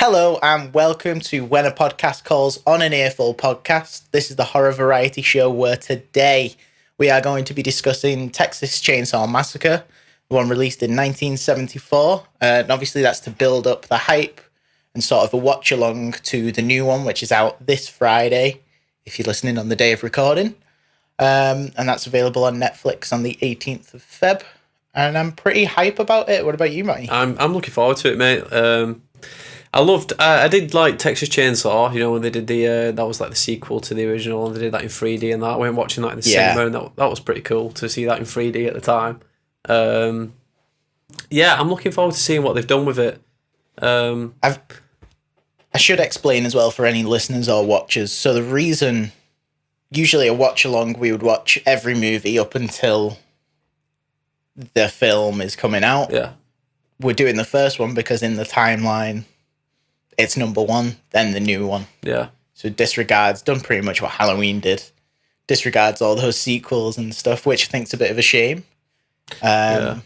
Hello and welcome to When a Podcast Calls on an Earful podcast. This is the horror variety show where today we are going to be discussing Texas Chainsaw Massacre, the one released in 1974. And obviously that's to build up the hype and sort of a watch along to the new one, which is out this Friday, if you're listening on the day of recording. And that's available on Netflix on the 18th of Feb. And I'm pretty hype about it. What about you, Matty? I'm looking forward to it, mate. I did like Texas Chainsaw, you know, when they did that was like the sequel to the original, and they did that in 3D and that. I went watching that in the cinema, and that was pretty cool to see that in 3D at the time. I'm looking forward to seeing what they've done with it. I should explain as well for any listeners or watchers. So the reason, usually a watch along, we would watch every movie up until the film is coming out. Yeah. We're doing the first one because in the timeline, it's number one, then the new one. Yeah. So disregards, done pretty much what Halloween did. Disregards all those sequels and stuff, which I think's a bit of a shame. But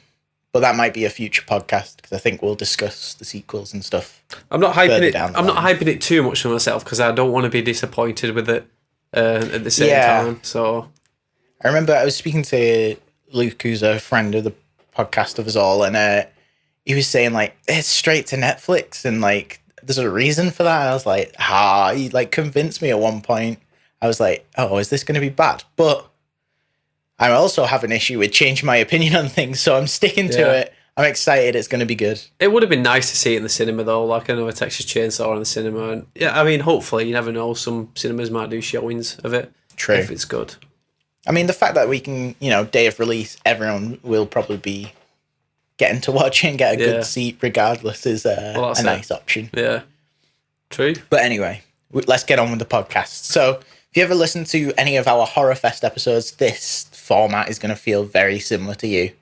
that might be a future podcast because I think we'll discuss the sequels and stuff. I'm not hyping it. I'm not hyping it too much for myself because I don't want to be disappointed with it at the same time. So I remember I was speaking to Luke, who's a friend of the podcast of us all, and he was saying like it's straight to Netflix and like there's a reason for that. And I was like, he like convinced me at one point. I was like, oh, is this going to be bad? But I also have an issue with changing my opinion on things, so I'm sticking to it. I'm excited it's going to be good. It would have been nice to see it in the cinema though, like another Texas Chainsaw in the cinema. And yeah, I mean, hopefully, you never know, some cinemas might do showings of it. True. If it's good. I mean, the fact that we can, day of release, everyone will probably be getting to watch it and get a good seat regardless is a nice option. Yeah, true. But anyway, let's get on with the podcast. So if you ever listen to any of our Horror Fest episodes, this format is going to feel very similar to you.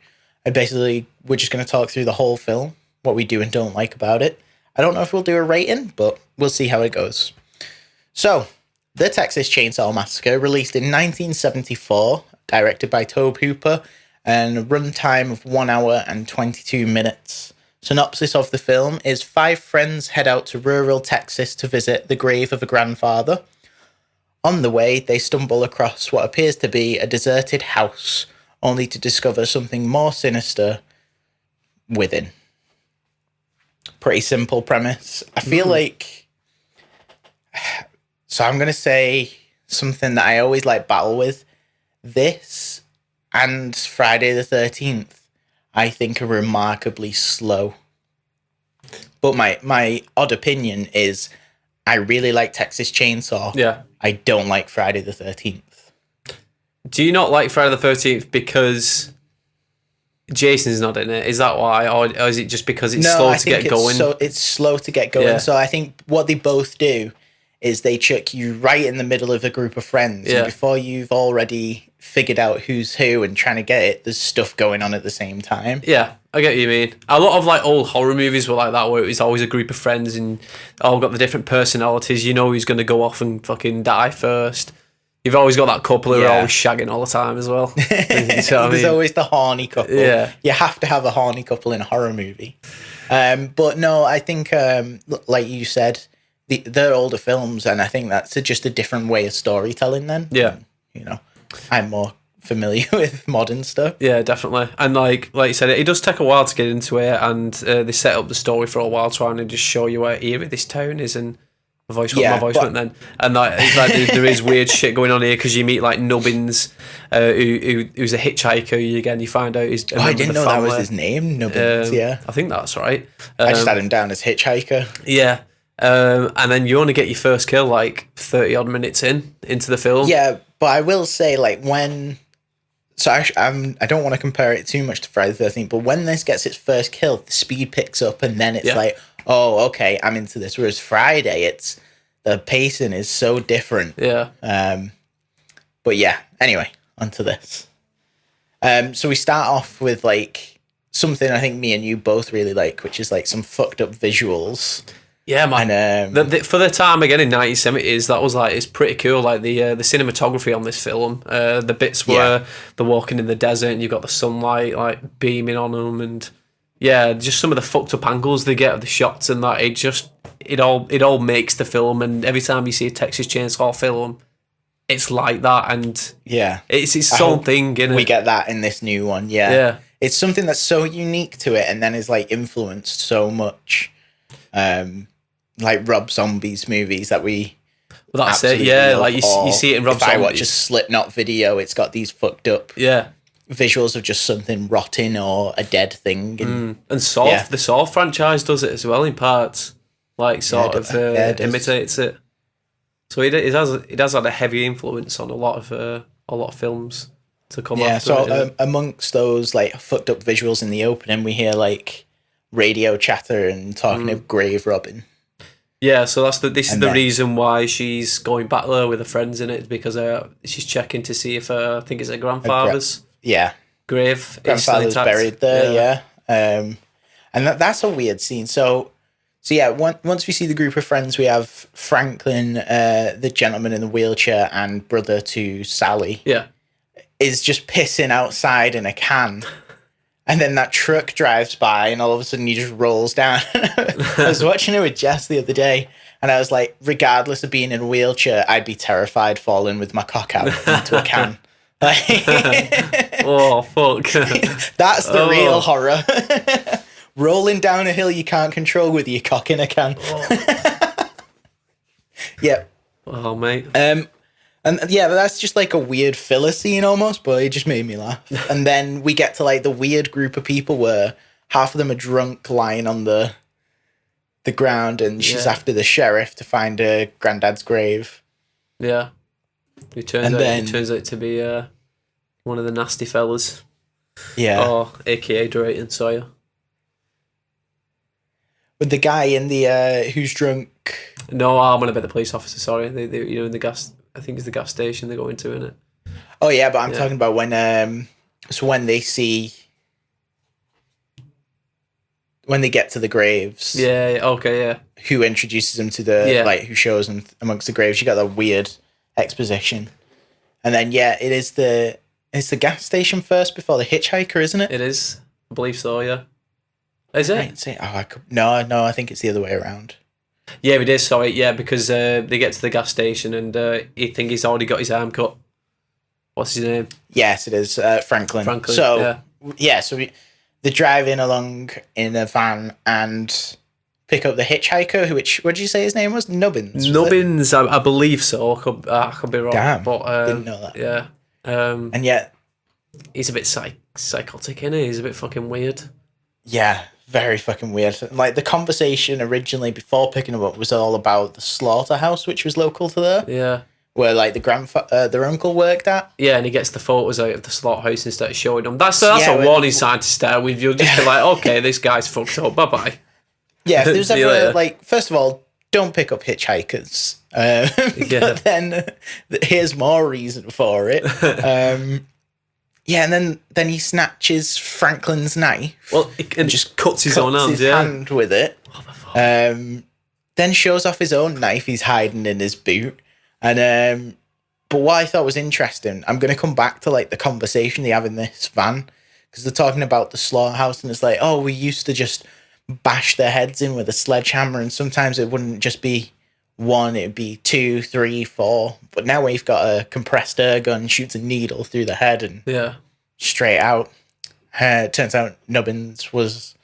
And basically, we're just going to talk through the whole film, what we do and don't like about it. I don't know if we'll do a rating, but we'll see how it goes. So, The Texas Chainsaw Massacre, released in 1974, directed by Tobe Hooper, and a runtime of 1 hour and 22 minutes. Synopsis of the film is 5 friends head out to rural Texas to visit the grave of a grandfather. On the way, they stumble across what appears to be a deserted house, only to discover something more sinister within. Pretty simple premise. I feel like... So I'm going to say something that I always like battle with. This and Friday the 13th, I think are remarkably slow. But my odd opinion is I really like Texas Chainsaw. Yeah. I don't like Friday the 13th. Do you not like Friday the 13th because Jason's not in it? Is that why? Or is it just because it's slow to get going? It's slow to get going. Yeah. So I think what they both do is they chuck you right in the middle of a group of friends. Yeah. And before you've already figured out who's who and trying to get it, there's stuff going on at the same time. Yeah, I get what you mean. A lot of like old horror movies were like that, where it was always a group of friends and all got the different personalities. You know who's going to go off and fucking die first. You've always got that couple who are always shagging all the time as well. There's always the horny couple. Yeah. You have to have a horny couple in a horror movie. But no, I think, like you said, they're older films, and I think that's just a different way of storytelling then. Yeah. I'm more familiar with modern stuff. Yeah, definitely. And like you said, it does take a while to get into it, and they set up the story for a while trying to just show you where eerie this town is, and my voice went then. And like there is weird shit going on here because you meet like Nubbins, who's a hitchhiker. You find out he's. I didn't know that was his name, Nubbins. Yeah, I think that's right. I just had him down as hitchhiker. Yeah. And then you only get your first kill like 30 odd minutes into the film. Yeah, but I will say like when... So I don't want to compare it too much to Friday the 13th, but when this gets its first kill, the speed picks up and then it's like, oh, okay, I'm into this. Whereas Friday, the pacing is so different. Yeah. But yeah, anyway, onto this. So we start off with like something I think me and you both really like, which is like some fucked up visuals. Yeah, man. And, for the time again in 1970s, that was like it's pretty cool. Like the cinematography on this film, the bits where they're walking in the desert and you've got the sunlight like beaming on them, and just some of the fucked up angles they get of the shots and that. it all makes the film, and every time you see a Texas Chainsaw film, it's like that, and it's its own thing. We get that in this new one, yeah. It's something that's so unique to it, and then is like influenced so much, like Rob Zombie's movies that we. Well, that's it. Yeah, like you see it in Rob Zombie. If I watch a Slipknot video, it's got these fucked up. Visuals of just something rotting or a dead thing. And Saw, the Saw franchise does it as well in parts, like imitates it. So it has had a heavy influence on a lot of films to come after. So amongst those like fucked up visuals in the opening, we hear like radio chatter and talking of grave robbing. Yeah, so this is the reason why she's going back there with her friends in it, because she's checking to see if I think it's her grandfather's. Grave. Grandfather's buried there, and that's a weird scene. So once we see the group of friends, we have Franklin, the gentleman in the wheelchair, and brother to Sally. Is just pissing outside in a can. And then that truck drives by, and all of a sudden he just rolls down. I was watching it with Jess the other day, and I was like, regardless of being in a wheelchair, I'd be terrified falling with my cock out into a can. Oh, fuck. That's the real horror. Rolling down a hill you can't control with your cock in a can. Yep. Oh, mate. And that's just like a weird filler scene almost, but it just made me laugh. And then we get to like the weird group of people where half of them are drunk lying on the ground, and she's after the sheriff to find her granddad's grave. Yeah. It turns out to be one of the nasty fellas. Yeah. Or AKA Drayton Sawyer. With the guy in the who's drunk. No, I'm on about the police officer, sorry. They in the gas, I think it's the gas station they go into, innit? Oh yeah, but I'm talking about when when they get to the graves. Yeah, okay, yeah. Who introduces them to the who shows them amongst the graves. You got that weird exposition. And then it's the gas station first before the hitchhiker, isn't it? It is. I believe so, yeah. Is it? No, I think it's the other way around. Yeah, it is, sorry, yeah, because they get to the gas station and he think he's already got his arm cut. What's his name? Yes, it is Franklin. So they're driving along in a van and pick up the hitchhiker, what did you say his name was? Nubbins, I believe so. I could be wrong. Damn, but, didn't know that. Yeah. And yet... He's a bit psychotic, isn't he? He's a bit fucking weird. Yeah, very fucking weird. Like, the conversation originally, before picking him up, was all about the slaughterhouse, which was local to there. Yeah. Where, like, their uncle worked at. Yeah, and he gets the photos out of the slaughterhouse and starts showing them. That's a warning sign to start with. You'll just be like, okay, this guy's fucked up. Bye-bye. Yeah, if there's ever, like, first of all, don't pick up hitchhikers. But then here's more reason for it. And then he snatches Franklin's knife. Well, and just cuts his own hand with it. Then shows off his own knife he's hiding in his boot. And but what I thought was interesting, I'm going to come back to like the conversation they have in this van, because they're talking about the slaughterhouse, and it's like, oh, we used to just bash their heads in with a sledgehammer, and sometimes it wouldn't just be one, it'd be 2, 3, 4. But now we've got a compressed air gun, shoots a needle through the head and straight out. Turns out Nubbins was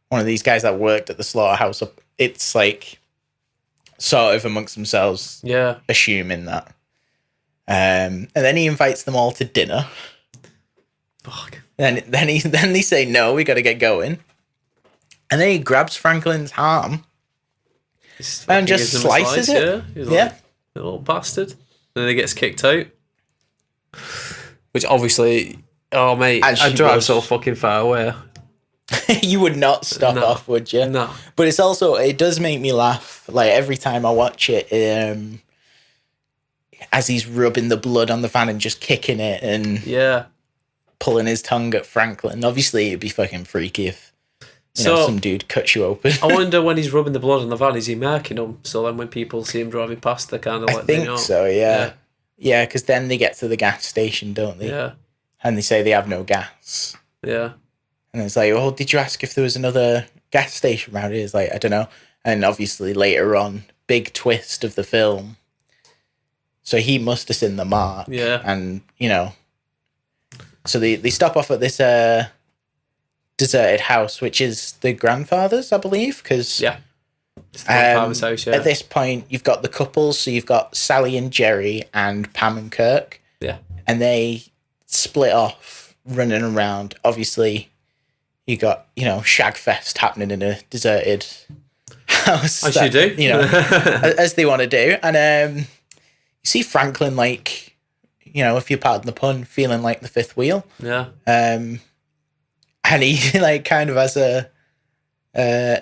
one of these guys that worked at the slaughterhouse. It's like sort of amongst themselves, assuming that. And then he invites them all to dinner. Fuck. Then they say no, we got to get going. And then he grabs Franklin's arm and just slices it. He's like, a little bastard. And then he gets kicked out. Which obviously, oh mate, I drive so fucking far away. You would not stop off, would you? No. But it does make me laugh. Like every time I watch it, as he's rubbing the blood on the van and just kicking it and pulling his tongue at Franklin. Obviously, it'd be fucking freaky if some dude cuts you open. I wonder when he's rubbing the blood on the van, is he marking them? So then when people see him driving past, they're kind of like, I think so, yeah. Yeah, because then they get to the gas station, don't they? Yeah. And they say they have no gas. Yeah. And it's like, well, did you ask if there was another gas station around here? It's like, I don't know. And obviously later on, big twist of the film. So he must have seen the mark. Yeah. And, so they stop off at this deserted house, which is the grandfather's, I believe, because it's the grandfather's house, at this point, you've got the couples, so you've got Sally and Jerry and Pam and Kirk. Yeah. And they split off, running around. Obviously, you got, Shagfest happening in a deserted house. As you do. As they want to do. And you see Franklin, if you're pardon the pun, feeling like the fifth wheel. Yeah. And he, kind of has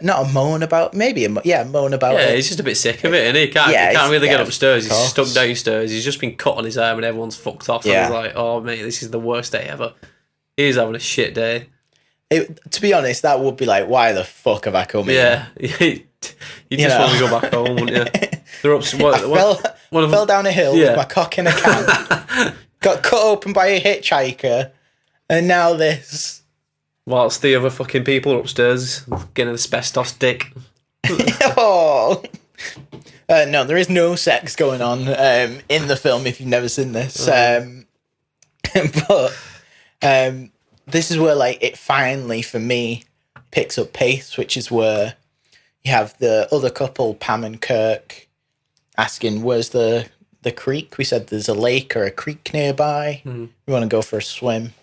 not a moan about, maybe moan about it. Yeah, he's just a bit sick of it, and he can't really get upstairs. He's stuck downstairs. He's just been cut on his arm, and everyone's fucked off. Yeah. And he's like, "Oh mate, this is the worst day ever." He's having a shit day. To be honest, that would be like, why the fuck have I come here? Yeah, you just want to go back home, wouldn't you? They're up. I fell down a hill with my cock in a can. Got cut open by a hitchhiker, and now this. Whilst the other fucking people are upstairs getting asbestos dick. No, there is no sex going on in the film if you've never seen this. But this is where it finally, for me, picks up pace, which is where you have the other couple, Pam and Kirk, asking, where's the creek? We said there's a lake or a creek nearby. We want to go for a swim.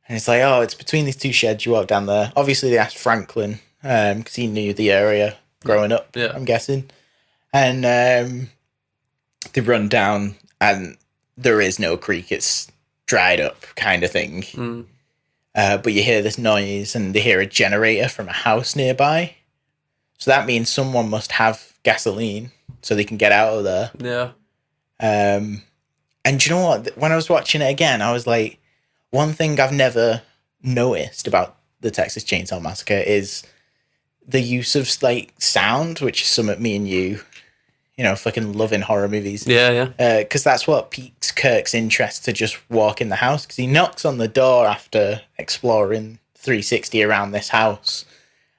And it's like, it's between these two sheds. You walk down there. Obviously, they asked Franklin because he knew the area growing up, I'm guessing. And they run down, and there is no creek. It's dried up kind of thing. But you hear this noise, and they hear a generator from a house nearby. So that means someone must have gasoline so they can get out of there. Yeah. And do you know what? When I was watching it again, I was like, one thing I've never noticed about the Texas Chainsaw Massacre is the use of sound, which is something me and you, fucking love in horror movies. Yeah. Because that's what piques Kirk's interest to just walk in the house. Because he knocks on the door after exploring 360 around this house,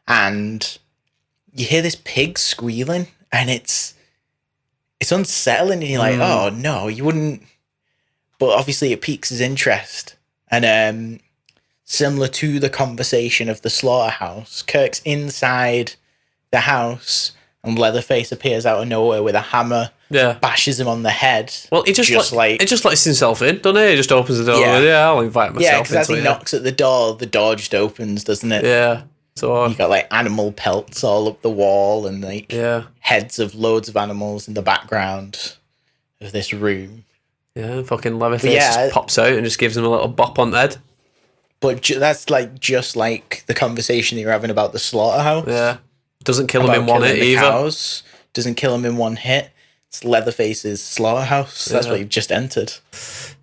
and you hear this pig squealing, and it's unsettling, and you're like, oh no, you wouldn't. But obviously, it piques his interest. And similar to the conversation of the slaughterhouse, Kirk's inside the house, and Leatherface appears out of nowhere with a hammer, bashes him on the head. Well, he just lets himself in, doesn't he? He just opens the door. Yeah, I'll invite myself. Yeah, because as he knocks at the door just opens, doesn't it? Yeah. So you got animal pelts all up the wall, and heads of loads of animals in the background of this room. Yeah, fucking Leatherface just pops out and just gives him a little bop on the head. But that's just like the conversation that you're having about the slaughterhouse. Yeah. Doesn't kill him in one hit either. Cows. Doesn't kill him in one hit. It's Leatherface's slaughterhouse. That's what you've just entered.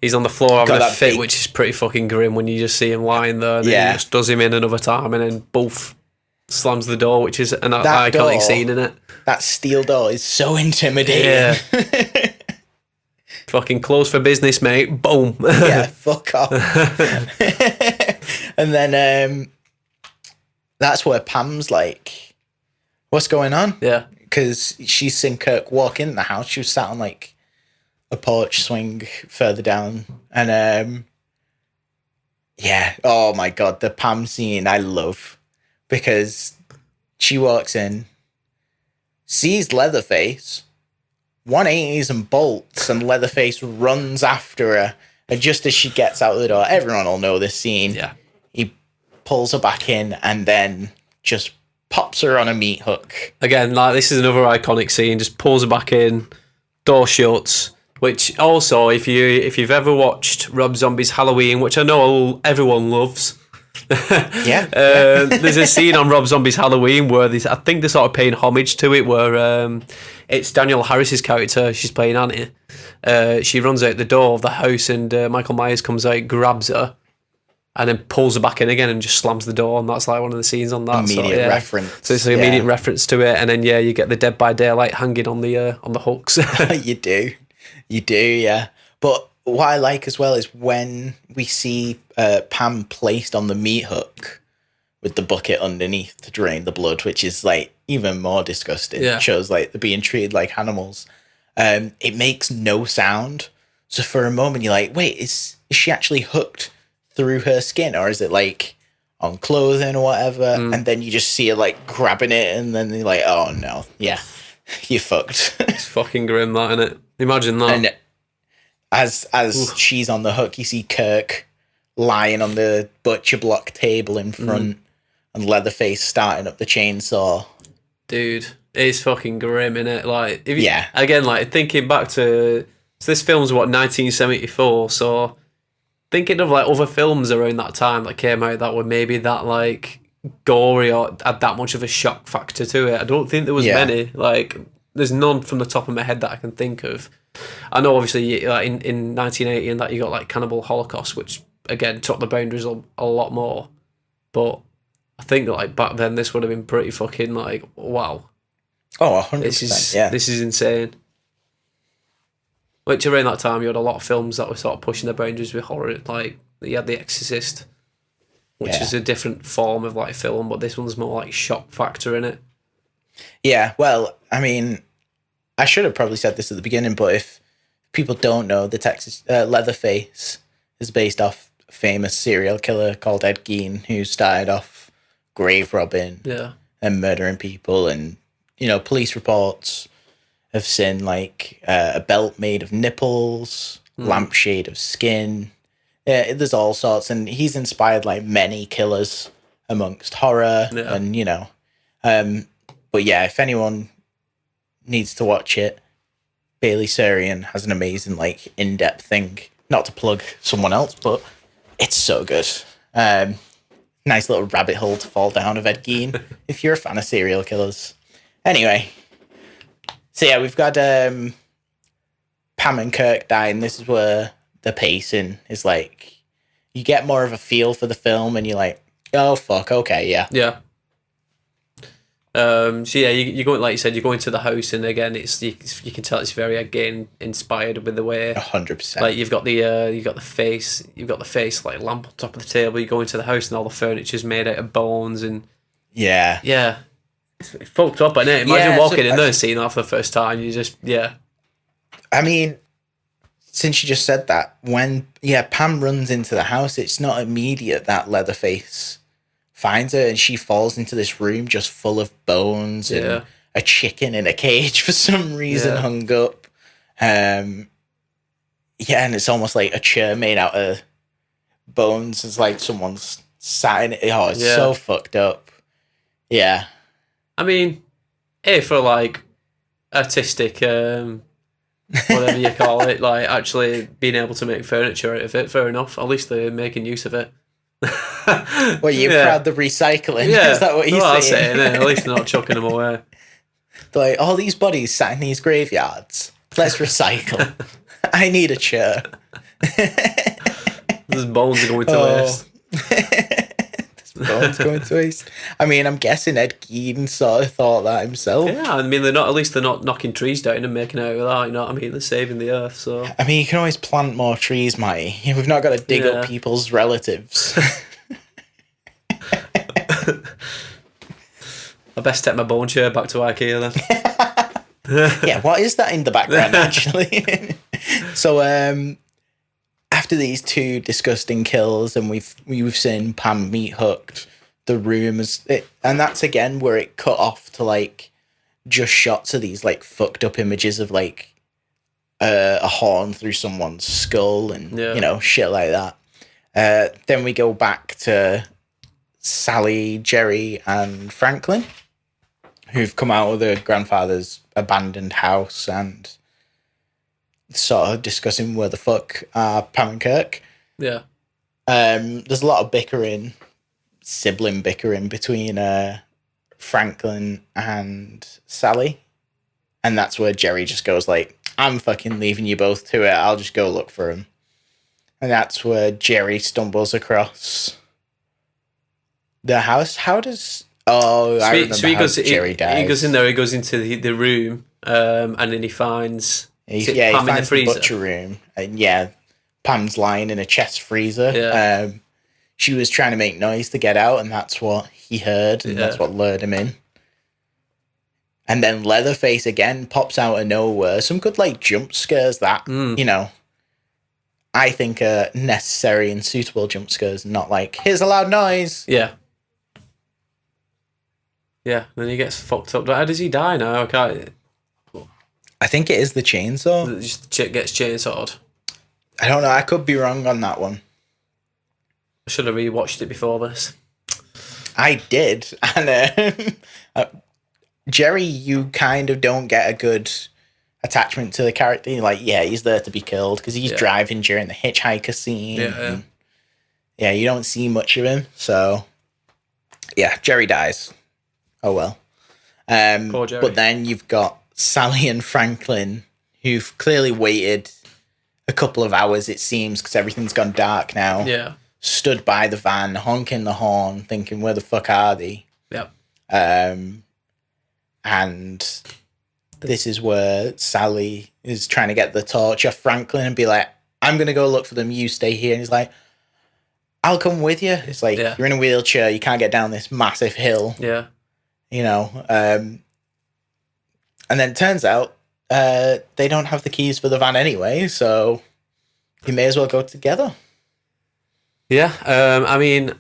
He's on the floor having a fit, which is pretty fucking grim when you just see him lying there. And then he just does him in another time, and then boof, slams the door, which is an iconic scene in it. That steel door is so intimidating. Yeah. Fucking closed for business, mate. Boom. Yeah, fuck off. And then that's where Pam's like, what's going on? Yeah. Because she's seen Kirk walk in the house. She was sat on a porch swing further down. And oh my God, the Pam scene I love. Because she walks in, sees Leatherface, 180s and bolts, and Leatherface runs after her. And just as she gets out the door, everyone will know this scene. Yeah. He pulls her back in and then just pops her on a meat hook. Again, this is another iconic scene. Just pulls her back in, door shuts. Which also, if you've ever watched Rob Zombie's Halloween, which I know everyone loves. There's a scene on Rob Zombie's Halloween where I think they're sort of paying homage to it, where it's Danielle Harris's character. She's playing Annie. She runs out the door of the house, and Michael Myers comes out, grabs her, and then pulls her back in again and just slams the door. And that's one of the scenes on that. Immediate reference. So it's an immediate reference to it. And then you get the Dead by Daylight hanging on the hooks. You do, yeah. But what I like as well is when we see Pam placed on the meat hook with the bucket underneath to drain the blood, which is even more disgusting. Yeah. Shows like they're being treated like animals. It makes no sound. So for a moment you're like, wait, is she actually hooked through her skin, or is it like on clothing or whatever? And then you just see her like grabbing it, and then you're like, oh no, yeah, you fucked. It's fucking grim, that, isn't it? Imagine that. And as she's on the hook, you see Kirk lying on the butcher block table in front, and Leatherface starting up the chainsaw. Dude, it's fucking grim, innit? Like, again, like thinking back to this film's what, 1974, so thinking of like other films around that time that came out that were maybe that like gory or had that much of a shock factor to it. I don't think there was many. Like, there's none from the top of my head that I can think of. I know obviously like in 1980 and that you got like Cannibal Holocaust, which again took the boundaries a lot more. But I think that like back then this would have been pretty fucking like, wow. Oh, 100%. This is insane. Which around that time you had a lot of films that were sort of pushing the boundaries with horror. Like you had The Exorcist, which is a different form of like film, but this one's more like shock factor in it. Yeah, well, I mean, I should have probably said this at the beginning, but if people don't know, the Texas Leatherface is based off a famous serial killer called Ed Gein, who started off grave robbing and murdering people, and police reports have seen like a belt made of nipples, lampshade of skin. There's all sorts, and he's inspired like many killers amongst horror, and but yeah, if anyone needs to watch it, Bailey Sarian has an amazing like in-depth thing. Not to plug someone else, but it's so good. Nice little rabbit hole to fall down of Ed Gein if you're a fan of serial killers. Anyway. So yeah, we've got Pam and Kirk dying. This is where the pacing is like, you get more of a feel for the film, and you're like, oh fuck, okay, yeah. Yeah. So yeah, you go, like you said, you go into the house, and again, you can tell it's very again inspired with the way 100%. Like you've got the face like lamp on top of the table. You go into the house, and all the furniture's made out of bones, and yeah. It's fucked up, isn't it? Imagine walking in there and seeing that for the first time. You just, I mean, since you just said that, when, Pam runs into the house, it's not immediate that Leatherface finds her, and she falls into this room just full of bones and a chicken in a cage for some reason hung up. And it's almost like a chair made out of bones. It's like someone's sat in it. Oh, it's so fucked up. Yeah. I mean, for like artistic, whatever you call it, like actually being able to make furniture out of it, fair enough. At least they're making use of it. Well, you're proud of the recycling. Yeah. Is that what you're saying? At least they're not chucking them away. They're like, all these bodies sat in these graveyards. Let's recycle. I need a chair. There's bones are going to waste. Bones going to waste. I mean, I'm guessing Ed Gein sort of thought that himself. Yeah, I mean, they're not knocking trees down and making out with that. You know what I mean? They're saving the earth. So I mean, you can always plant more trees, Matty. We've not got to dig up people's relatives. I best take my bone chair back to IKEA then. Yeah, what is that in the background actually? So, after these two disgusting kills, and we've seen Pam meet hooked, the room and that's again where it cut off to like just shots of these like fucked up images of like a horn through someone's skull and shit like that. Then we go back to Sally, Jerry, and Franklin, who've come out of their grandfather's abandoned house and sort of discussing where the fuck are Pam and Kirk. Yeah. There's a lot of sibling bickering between Franklin and Sally. And that's where Jerry just goes like, I'm fucking leaving you both to it. I'll just go look for him. And that's where Jerry stumbles across the house. How does... Oh, I remember how Jerry dies. He goes in there, he goes into the room, and then he finds... He finds the butcher room, and Pam's lying in a chest freezer. Yeah. She was trying to make noise to get out, and that's what he heard, and that's what lured him in. And then Leatherface again pops out of nowhere. Some good like jump scares that, you know, I think are necessary and suitable jump scares, not like, here's a loud noise. Yeah. Yeah, then he gets fucked up. How does he die now? I think it is the chainsaw. Just gets chainsawed. I don't know. I could be wrong on that one. I should have rewatched it before this. I did. And Jerry, you kind of don't get a good attachment to the character. You're like, yeah, he's there to be killed because he's driving during the hitchhiker scene. Yeah, you don't see much of him. So, yeah, Jerry dies. Oh, well. Poor Jerry. But then you've got Sally and Franklin, who've clearly waited a couple of hours, it seems, because everything's gone dark now. Yeah. Stood by the van, honking the horn, thinking, where the fuck are they? Yep. And this is where Sally is trying to get the torch off Franklin and be like, I'm going to go look for them, you stay here. And he's like, I'll come with you. It's like, you're in a wheelchair, you can't get down this massive hill. Yeah. You know, and then it turns out they don't have the keys for the van anyway, so you may as well go together. Yeah, I mean,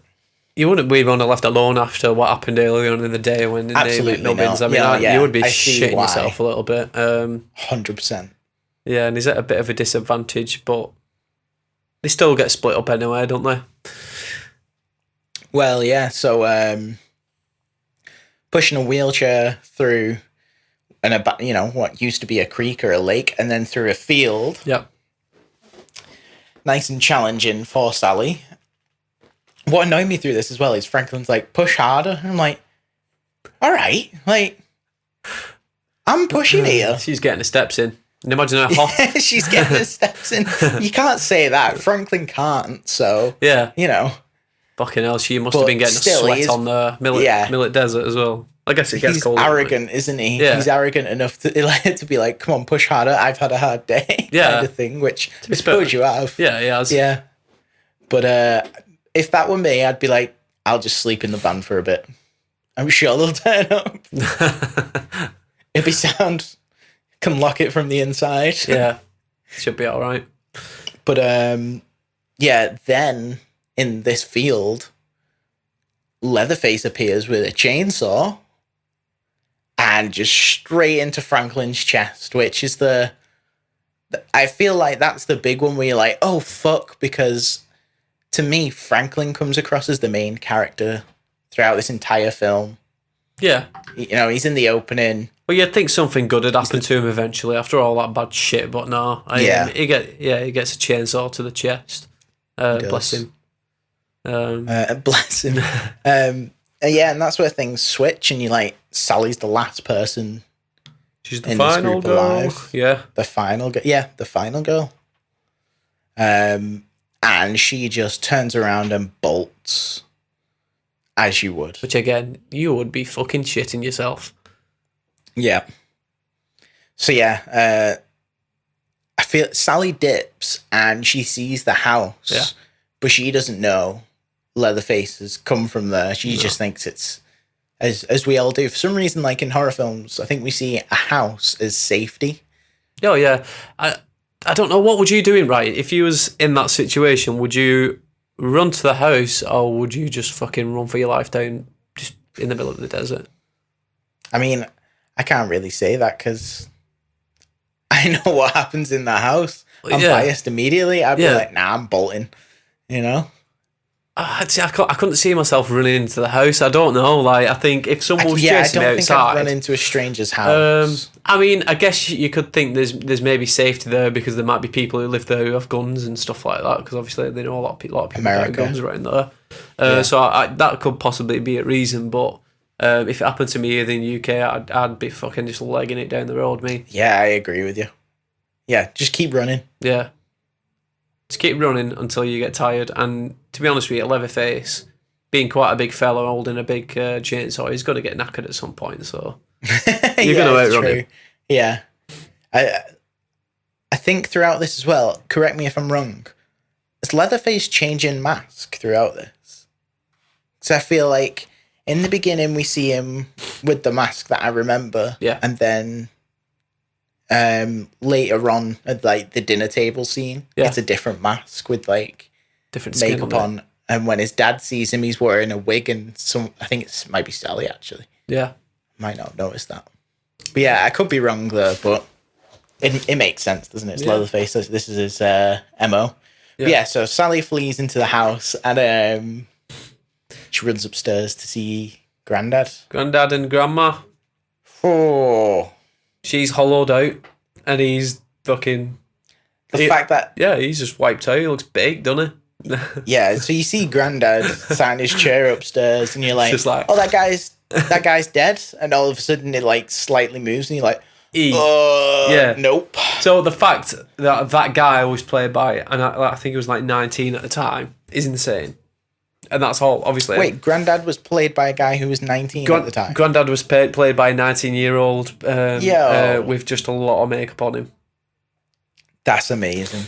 you wouldn't be want to left alone after what happened earlier on in the day when Absolutely they nubbins. I mean, you would be shitting yourself a little bit. 100%. Yeah, and he's at a bit of a disadvantage, but they still get split up anyway, don't they? Well, yeah, so pushing a wheelchair through what used to be a creek or a lake and then through a field. Yep. Nice and challenging for Sally. What annoyed me through this as well is Franklin's like, push harder. I'm like, all right, like, I'm pushing here. She's getting the steps in. And imagine her hot. She's getting the steps in. You can't say that. Franklin can't, so, yeah. You know. Fucking hell, she must have been getting sweat on the millet desert as well. I guess it gets cold. He's arrogant, isn't he? Yeah. He's arrogant enough to be like, come on, push harder. I've had a hard day. Yeah. Kind of thing, which I suppose you have. Yeah, he has. Yeah. But if that were me, I'd be like, I'll just sleep in the van for a bit. I'm sure they'll turn up. It'd be sound. Can lock it from the inside. Yeah. Should be all right. But yeah, then in this field, Leatherface appears with a chainsaw and just straight into Franklin's chest, which is I feel like that's the big one where you're like, oh, fuck, because to me, Franklin comes across as the main character throughout this entire film. Yeah. You know, he's in the opening. Well, you'd think something good had happened to him eventually after all that bad shit, but no. He gets a chainsaw to the chest. Bless him. Bless him. Yeah, and that's where things switch, and you're like, Sally's the last person. She's the final girl. Alive. Yeah. The final girl. Yeah, the final girl. And she just turns around and bolts, as you would. Which, again, you would be fucking shitting yourself. Yeah. So, yeah, I feel Sally dips, and she sees the house, but she doesn't know Leatherface has come from there. She just thinks it's, as we all do. For some reason, like in horror films, I think we see a house as safety. Oh, yeah. I don't know, what would you do right? If you was in that situation, would you run to the house or would you just fucking run for your life down just in the middle of the desert? I mean, I can't really say that because I know what happens in the house. I'm biased immediately. I'd be like, nah, I'm bolting, you know? I couldn't see myself running into the house. I don't know. Like, I think if someone was chasing me outside, I don't think I'd run into a stranger's house. I mean, I guess you could think there's maybe safety there because there might be people who live there who have guns and stuff like that. Because obviously they know a lot of people have guns around there. So that could possibly be a reason. But if it happened to me here in the UK, I'd be fucking just legging it down the road, mate. Yeah, I agree with you. Yeah, just keep running. Yeah. Just keep running until you get tired. And to be honest with you, Leatherface, being quite a big fella holding a big chainsaw, he's got to get knackered at some point. So you're going to outrun him. Yeah. I think throughout this as well, correct me if I'm wrong, is Leatherface changing mask throughout this? Because I feel like in the beginning we see him with the mask that I remember. Yeah. And then later on at like the dinner table scene, it's a different mask with like different makeup on. And when his dad sees him, he's wearing a wig and I think it might be Sally actually. Yeah. Might not notice that. But yeah, I could be wrong there, but it makes sense, doesn't it? It's Leatherface. This is his MO. Yeah, so Sally flees into the house and she runs upstairs to see Grandad. Grandad and Grandma. Oh. She's hollowed out and he's fucking... The fact that... Yeah, he's just wiped out. He looks big, doesn't he? Yeah, so you see Grandad sat in his chair upstairs and you're like, oh, that guy's dead. And all of a sudden it like slightly moves and you're like, nope. So the fact that guy was played by, and I think he was like 19 at the time, is insane. And that's all, obviously. Wait, Grandad was played by a guy who was 19 at the time? Grandad was played by a 19-year-old with just a lot of makeup on him. That's amazing.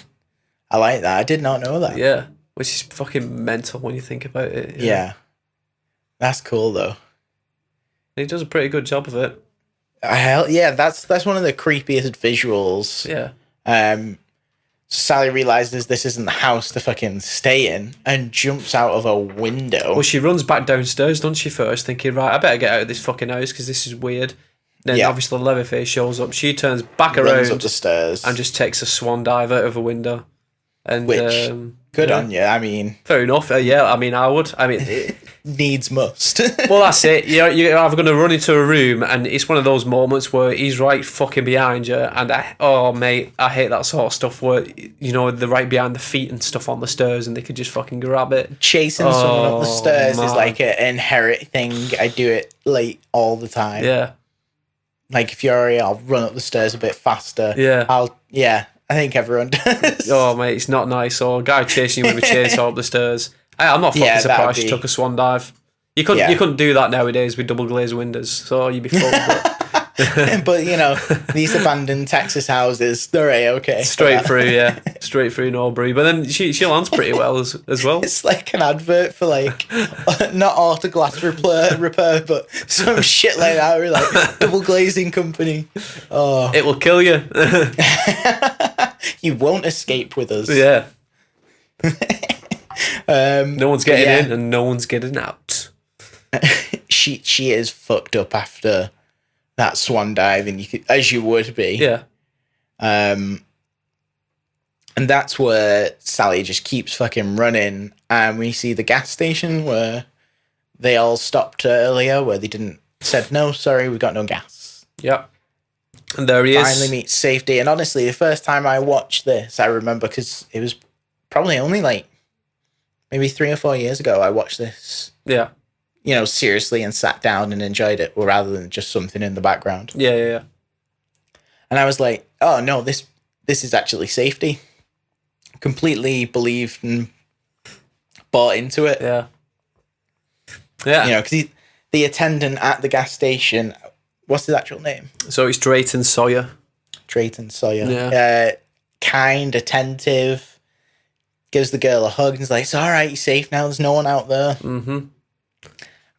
I like that. I did not know that. Yeah, which is fucking mental when you think about it. Yeah. That's cool, though. He does a pretty good job of it. Yeah, that's one of the creepiest visuals. Yeah. Sally realizes this isn't the house to fucking stay in and jumps out of a window. Well, she runs back downstairs, doesn't she, first, thinking, right, I better get out of this fucking house because this is weird. Then obviously Leatherface shows up. She turns back around up the stairs and just takes a swan dive out of a window. And which, good on you. I mean, fair enough. Yeah, I mean, I would. I mean, needs must. Well, that's it. You're either going to run into a room, and it's one of those moments where he's right fucking behind you, and mate, I hate that sort of stuff where they're right behind the feet and stuff on the stairs, and they could just fucking grab it. Chasing someone up the stairs is like an inherent thing. I do it like all the time. Yeah. Like if you're I'll run up the stairs a bit faster. Yeah. I think everyone does. Oh, mate, it's not nice. Or a guy chasing you with a chainsaw up the stairs. I'm not fucking surprised she took a swan dive. You couldn't do that nowadays with double glazed windows, so you'd be fucked. But these abandoned Texas houses, they're okay. Straight through Norbury. But then she lands pretty well as well. It's like an advert for like not auto glass repair, but some shit like that. Or like double glazing company. Oh, it will kill you. You won't escape with us. Yeah. No one's getting in and no one's getting out. She is fucked up after that swan dive, and as you would be. Yeah. And that's where Sally just keeps fucking running, and we see the gas station where they all stopped earlier, where they said no, sorry, we got no gas. Yep. And there he is. Finally meets safety. And honestly, the first time I watched this, I remember because it was probably only like maybe 3 or 4 years ago I watched this. Yeah. Seriously and sat down and enjoyed it rather than just something in the background. Yeah. And I was like, oh no, this is actually safety. Completely believed and bought into it. Yeah. Yeah. Because the attendant at the gas station, what's his actual name? So it's Drayton Sawyer. Yeah. Kind, attentive, gives the girl a hug and is like, it's all right, you're safe now, there's no one out there. Mm-hmm.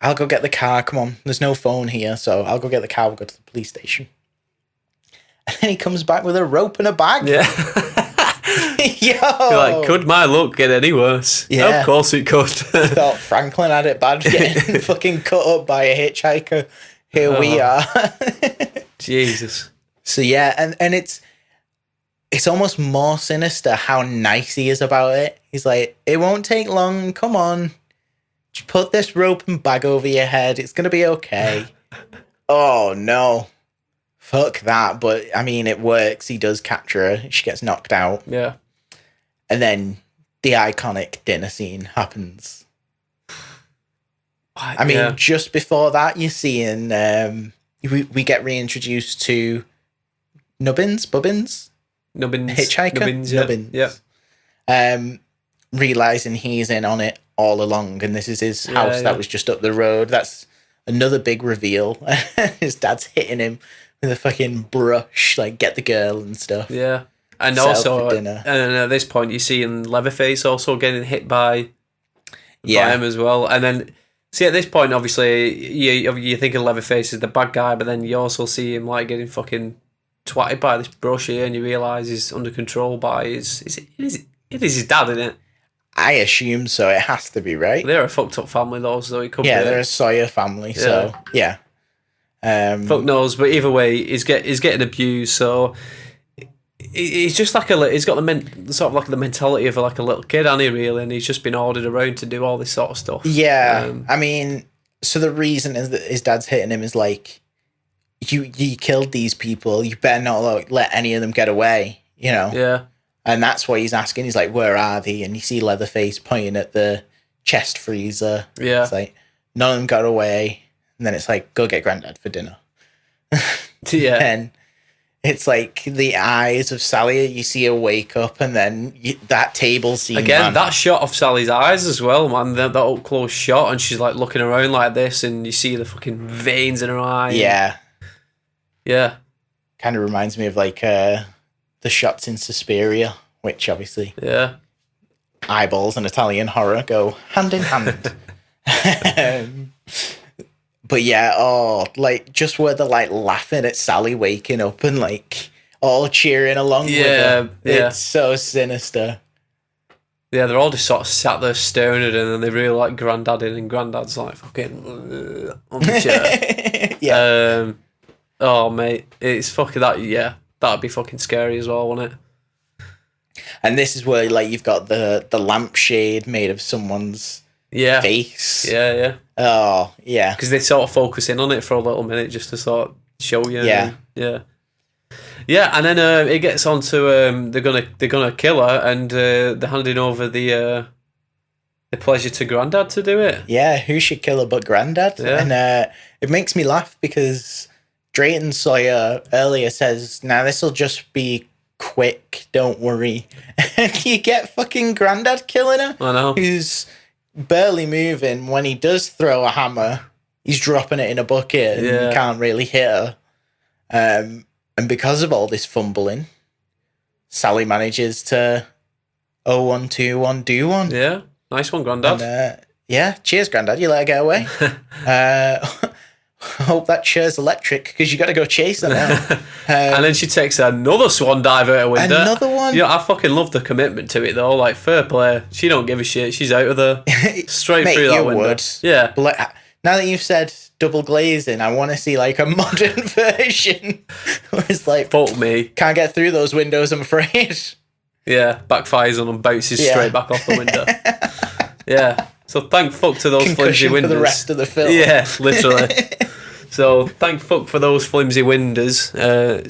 I'll go get the car, come on, there's no phone here, so I'll go get the car, we'll go to the police station. And then he comes back with a rope and a bag. Yeah. Yo! You're like, could my luck get any worse? Yeah. Of course it could. I thought Franklin had it bad getting fucking cut up by a hitchhiker. Here we are. Jesus. So yeah, and it's almost more sinister how nice he is about it. He's like, it won't take long, come on. Just put this rope and bag over your head. It's going to be okay. Oh, no. Fuck that. But, I mean, it works. He does capture her. She gets knocked out. Yeah. And then the iconic dinner scene happens. I mean, just before that, you're seeing... we get reintroduced to Nubbins? Hitchhiker? Nubbins, yeah. Realising he's in on it all along, and this is his house that was just up the road. That's another big reveal. His dad's hitting him with a fucking brush, like, get the girl and stuff. Yeah. And also, and at this point, you see in Leatherface also getting hit by him as well. And then See, at this point, obviously, you think of Leatherface as the bad guy, but then you also see him like getting fucking twatted by this brush here, and you realise he's under control by it is his dad, isn't it? I assume so. It has to be, right? They're a fucked up family, though, so it could be. Yeah, they're a Sawyer family, so yeah. Fuck knows, but either way, he's getting abused, so he's just like he's got the mentality of like a little kid, hasn't he, really? And he's just been ordered around to do all this sort of stuff. Yeah, I mean, so the reason is that his dad's hitting him is like, you killed these people, you better not let any of them get away, you know? Yeah. And that's why he's asking. He's like, where are they? And you see Leatherface pointing at the chest freezer. Yeah. It's like, none of them got away. And then it's like, go get Granddad for dinner. Yeah. And it's like the eyes of Sally. You see her wake up, and then that table scene. Again, man. that shot of Sally's eyes as well, man. That up close shot, and she's like looking around like this, and you see the fucking veins in her eye. Yeah. Yeah. Kind of reminds me of like the shots in Suspiria, which obviously eyeballs and Italian horror go hand in hand. But yeah, like just where they're like laughing at Sally waking up and like all cheering along with her. Yeah. It's so sinister. Yeah, they're all just sort of sat there staring at it, and then they really like Grandad in, and Grandad's like fucking on the chair. Yeah. Oh mate, it's fucking that. Yeah, that'd be fucking scary as well, wouldn't it? And this is where like you've got the lampshade made of someone's face. Yeah. Oh yeah. Because they sort of focus in on it for a little minute just to sort of show you. Yeah. Yeah, and then it gets on to they're gonna kill her, and they're handing over the pleasure to Grandad to do it. Yeah, who should kill her but Grandad? Yeah. And it makes me laugh because Drayton Sawyer earlier says, "Now this'll just be quick, don't worry." And you get fucking Grandad killing her. I know. Who's barely moving. When he does throw a hammer, he's dropping it in a bucket and you can't really hit her. And because of all this fumbling, Sally manages to 0121 do one. Yeah, nice one, Grandad. And, yeah, cheers, Grandad. You let her get away. Hope that chair's electric because you got to go chase her now. And then she takes another swan dive out her window. Another one? Yeah, I fucking love the commitment to it though. Like, fair play. She don't give a shit. She's out of there. Straight Mate, through that you window. would. Yeah. But now that you've said double glazing, I want to see like a modern version where it's like, fuck me. Can't get through those windows, I'm afraid. Yeah, backfires on and bounces straight back off the window. Yeah. So thank fuck to those flimsy windows. For the rest of the film. Yeah, literally. So thank fuck for those flimsy windows.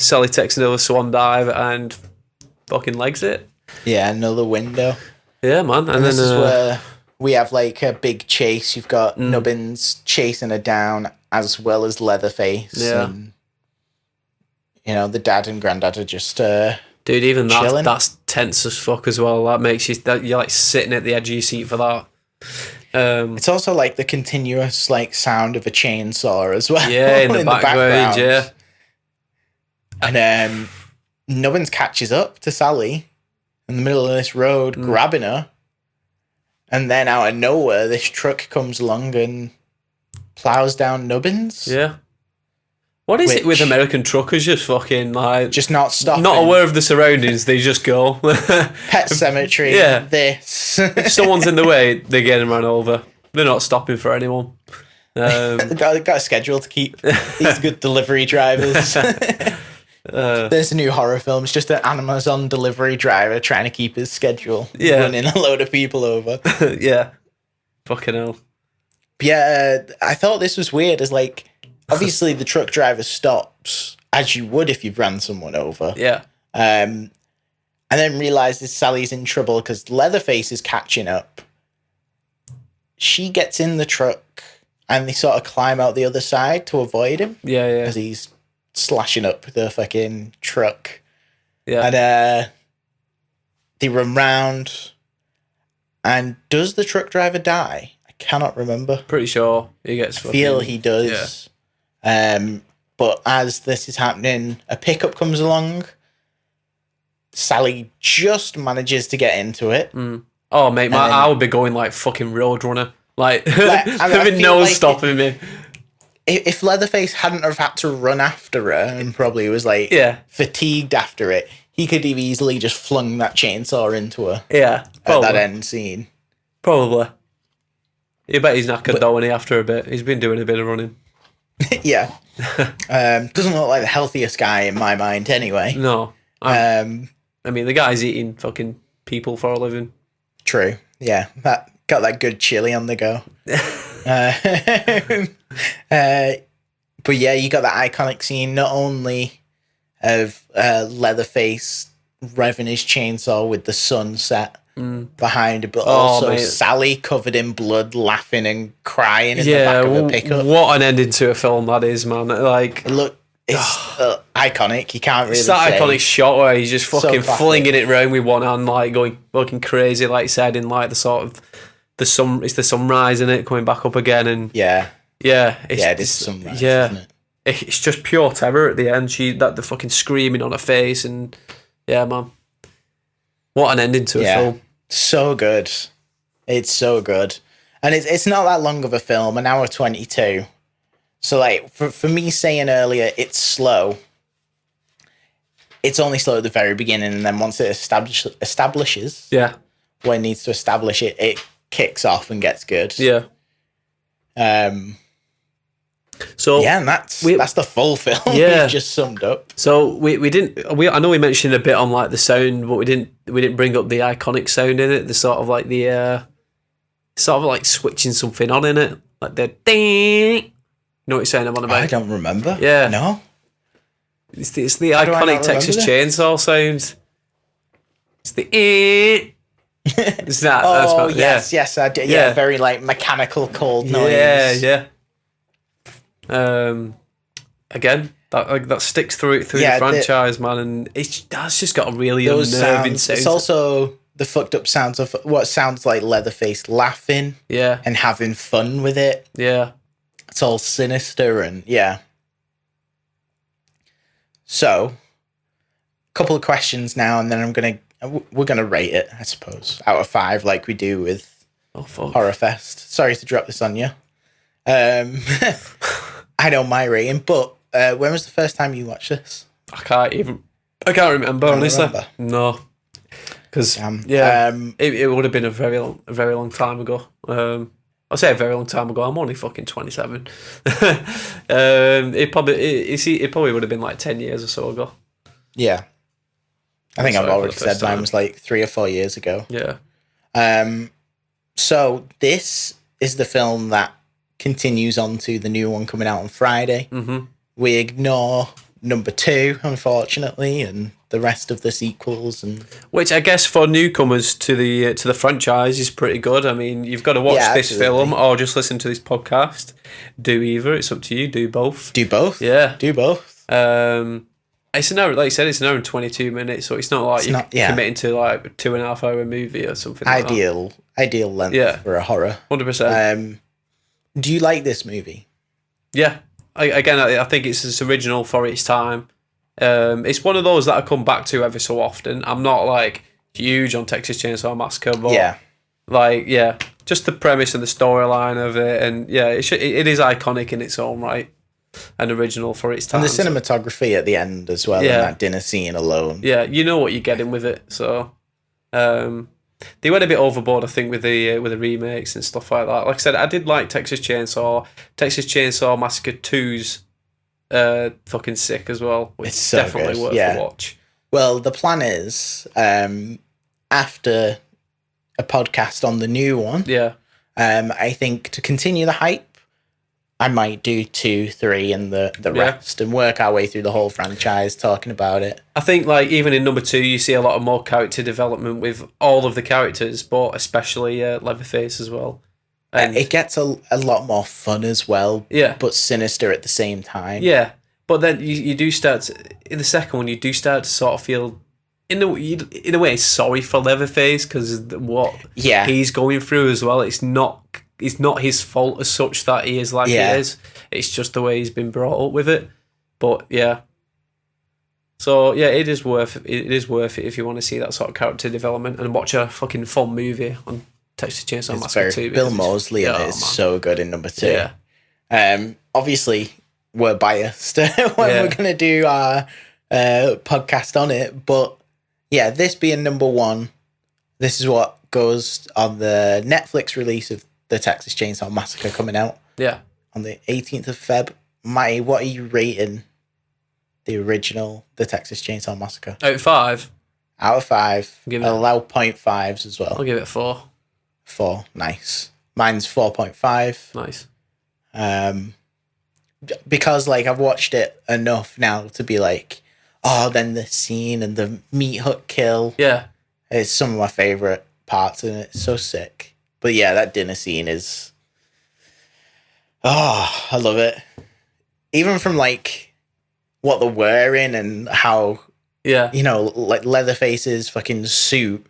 Sally takes another swan dive and fucking legs it. Yeah, another window. Yeah, man. And then this is where we have like a big chase. You've got Nubbins chasing her down as well as Leatherface. Yeah. And, you know, the dad and Grandad are just dude, even chilling. that's tense as fuck as well. That makes you're like sitting at the edge of your seat for that. It's also like the continuous like sound of a chainsaw as well. Yeah, in the background, yeah. And Nubbins catches up to Sally in the middle of this road, grabbing her. And then out of nowhere, this truck comes along and plows down Nubbins. Yeah. What is it with American truckers just fucking like... Just not stopping. Not aware of the surroundings, they just go. Pet cemetery, this. If someone's in the way, they get them run over. They're not stopping for anyone. They've got a schedule to keep. These good delivery drivers. There's a new horror film. It's just an Amazon delivery driver trying to keep his schedule. Yeah. Running a load of people over. Yeah. Fucking hell. But yeah, I thought this was weird. As like, obviously the truck driver stops, as you would if you've ran someone over. Yeah. And then realizes Sally's in trouble because Leatherface is catching up. She gets in the truck and they sort of climb out the other side to avoid him. Yeah, yeah. As he's slashing up the fucking truck. Yeah. And they run round. And does the truck driver die? I cannot remember. Pretty sure he gets... I feel he does. Yeah. But as this is happening, a pickup comes along. Sally just manages to get into it. Oh, mate, I would be going like fucking Roadrunner. Like, I having feel no one like stopping me. If Leatherface hadn't have had to run after her and probably was like fatigued after it, he could have easily just flung that chainsaw into her. Yeah, probably. At that end scene. Probably. You bet he's knackered though, when he after a bit. He's been doing a bit of running. Yeah. Doesn't look like the healthiest guy in my mind anyway. No. I mean, the guy's eating fucking people for a living. True. Yeah. That got that good chili on the go. But yeah, you got that iconic scene not only of Leatherface revving his chainsaw with the sunset behind it, but also Sally covered in blood, laughing and crying in the back of a pickup. What an ending to a film that is, man! Like, look, it's iconic. You can't really. It's that iconic shot where he's just fucking flinging it around with one hand, like going fucking crazy, like said in like the sort of it's the sunrise in it coming back up again, and it's sunrise. Yeah, isn't it? It's just pure terror at the end. The fucking screaming on her face, and yeah, man. What an ending to a film. So good. It's so good. And it's not that long of a film, an hour 22. So, like, for me saying earlier, it's slow. It's only slow at the very beginning, and then once it establishes what it needs to establish, it kicks off and gets good. Yeah. So yeah, and that's the full film. Yeah, we've just summed up. So I know we mentioned a bit on like the sound, but we didn't bring up the iconic sound in it. The sort of like switching something on in it, like the ding. You know what you're saying? I'm on about. I don't remember. Yeah, no. It's the iconic Texas Chainsaw sound. It's the It's that. Oh yes, I did. Yeah, very like mechanical cold noise. Yeah. Again, that sticks through the franchise, man, and that's just got a really unnerving sound. It's also the fucked up sounds of what sounds like Leatherface laughing, and having fun with it. Yeah, it's all sinister and So, a couple of questions now, and then we're gonna rate it, I suppose, out of 5, like we do with Horror Fest. Sorry to drop this on you. I know my rating, but when was the first time you watched this? I can't remember, honestly. No, because it would have been a very long time ago. I say a very long time ago. I'm only fucking 27. It probably would have been like 10 years or so ago. Yeah, I think I've already said mine was like 3 or 4 years ago. Yeah. So this is the film that continues on to the new one coming out on Friday. Mm-hmm. We ignore number 2, unfortunately, and the rest of the sequels, and which I guess for newcomers to the franchise is pretty good. I mean, you've got to watch this film or just listen to this podcast. Do either. It's up to you. Do both. Do both. Yeah. Do both. It's an hour, like you said, it's an hour and 22 minutes, so it's not like you're committing to like a 2.5 hour movie or something. Ideal length for a horror. 100%. Do you like this movie? Yeah. I think it's original for its time. It's one of those that I come back to every so often. I'm not like huge on Texas Chainsaw Massacre, but just the premise and the storyline of it, and it is iconic in its own right and original for its time. And the cinematography at the end as well, and that dinner scene alone. Yeah, you know what you're getting with it. So, they went a bit overboard, I think, with the remakes and stuff like that. Like I said, I did like Texas Chainsaw Massacre 2's fucking sick as well. Which it's definitely worth a watch. Well, the plan is after a podcast on the new one. Yeah. I think to continue the hype, I might do 2, 3, and the rest, and work our way through the whole franchise talking about it. I think, like, even in number 2, you see a lot of more character development with all of the characters, but especially Leatherface as well. And it gets a lot more fun as well, but sinister at the same time. Yeah, but then you do start in the second one. You do start to sort of feel, in a way, sorry for Leatherface because what he's going through as well. It's not his fault as such that he is like he is. It's just the way he's been brought up with it. But so it is worth it. It is worth it if you want to see that sort of character development and watch a fucking fun movie on Texas Chainsaw It's Massacre 2. Bill Moseley in it is so good in number 2. Yeah. Obviously, we're biased when we're going to do our podcast on it. But yeah, this being number 1, this is what goes on the Netflix release of the Texas Chainsaw Massacre coming out. Yeah. On the 18th of Feb. Matty, what are you rating the original, the Texas Chainsaw Massacre? Out of 5. Out of 5. I'll allow 0.5s as well. I'll give it 4. 4. Nice. Mine's 4.5. Nice. Because like I've watched it enough now to be like, oh, then the scene and the meat hook kill. Yeah. It's some of my favourite parts and it's so sick. But yeah, that dinner scene is, oh, I love it. Even from like what they're wearing and how, you know, like Leatherface's fucking suit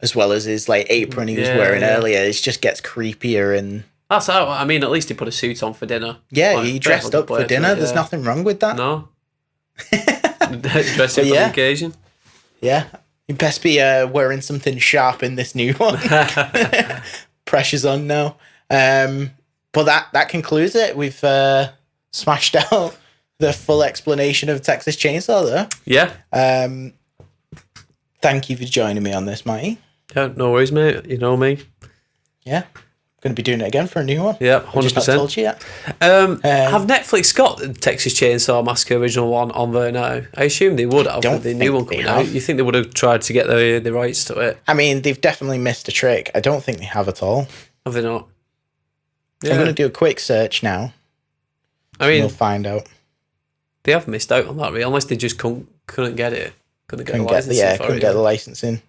as well as his like apron he was wearing earlier, it just gets creepier. And that's how, I mean, at least he put a suit on for dinner. Yeah, like, he dressed up for dinner. There's nothing wrong with that. No. Dressed up for the occasion. Yeah. You best be wearing something sharp in this new one. Pressure's on now. But that concludes it. We've smashed out the full explanation of Texas Chainsaw there. Yeah. Thank you for joining me on this, Matty. Yeah, no worries, mate. You know me. Yeah. Going to be doing it again for a new one. Yeah, 100%. I've just not told you yet. Have Netflix got the Texas Chainsaw Massacre original one on there now? I assume they would have with the new one coming out. You think they would have tried to get the rights to it? I mean, they've definitely missed a trick. I don't think they have at all. Have they not? Yeah. I'm going to do a quick search now. I mean, we'll find out. They have missed out on that, really, unless they just couldn't get it. Couldn't get the licensing.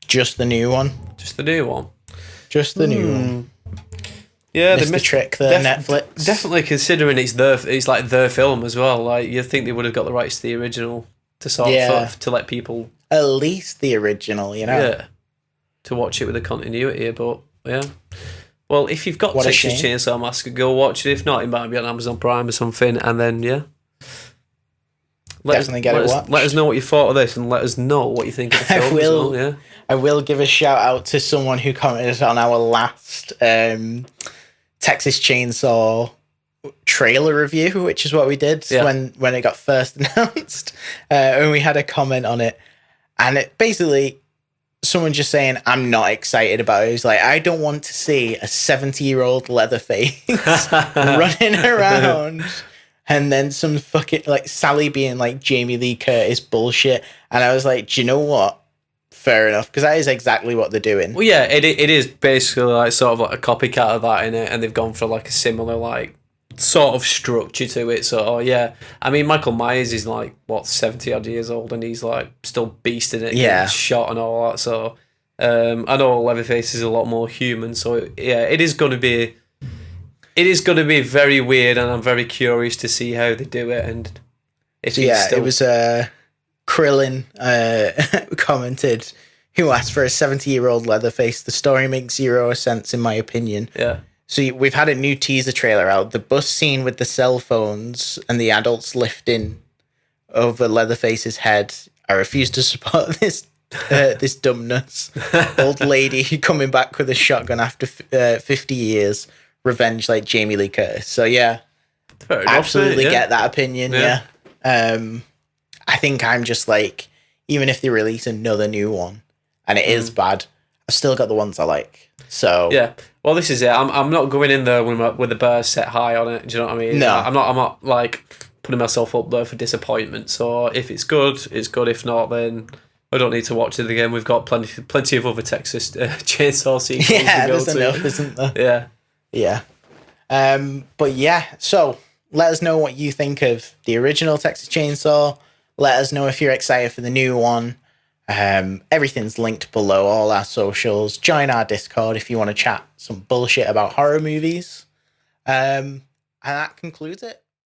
Just the new one. Just the new one. Just the new one. Yeah, missed the trick there, Netflix. Definitely considering it's like their film as well. Like you'd think they would have got the rights to the original to to let people at least the original, you know. Yeah. To watch it with the continuity, but yeah. Well, if you've got Texas Chainsaw Massacre, go watch it. If not, it might be on Amazon Prime or something, and then Let us know what you thought of this, and let us know what you think of the film. I will give a shout out to someone who commented on our last Texas Chainsaw trailer review, which is what we did when it got first announced, and we had a comment on it, and it basically someone just saying I'm not excited about it. It was like, I don't want to see a 70-year-old Leatherface running around. And then some fucking, like, Sally being, like, Jamie Lee Curtis bullshit. And I was like, do you know what? Fair enough. Because that is exactly what they're doing. Well, yeah, it is basically, like, sort of like a copycat of that in it. And they've gone for, like, a similar, like, sort of structure to it. So, yeah. I mean, Michael Myers is, like, 70-odd years old. And he's, like, still beasting it. Yeah. Shot and all that. So, I know Leatherface is a lot more human. So, yeah, it is going to be... It is going to be very weird, and I'm very curious to see how they do it. And if it was Krillin commented, who asked for a 70-year-old Leatherface. The story makes zero sense, in my opinion. Yeah. So we've had a new teaser trailer out. The bus scene with the cell phones and the adults lifting over Leatherface's head. I refuse to support this dumbness. Old lady coming back with a shotgun after 50 years. Revenge like Jamie Lee Curtis. So yeah, absolutely get that opinion. Yeah. I think I'm just like, even if they release another new one and it is bad, I've still got the ones I like. So yeah. Well, this is it. I'm not going in there with the bar set high on it. Do you know what I mean? No, I'm not like putting myself up there for disappointment. So if it's good, it's good. If not, then I don't need to watch it again. We've got plenty of other Texas Chainsaw sequels. Yeah, there's enough, isn't there? Yeah. Yeah. But yeah, so let us know what you think of the original Texas Chainsaw. Let us know if you're excited for the new one. Everything's linked below, all our socials. Join our Discord if you want to chat some bullshit about horror movies. And that concludes it.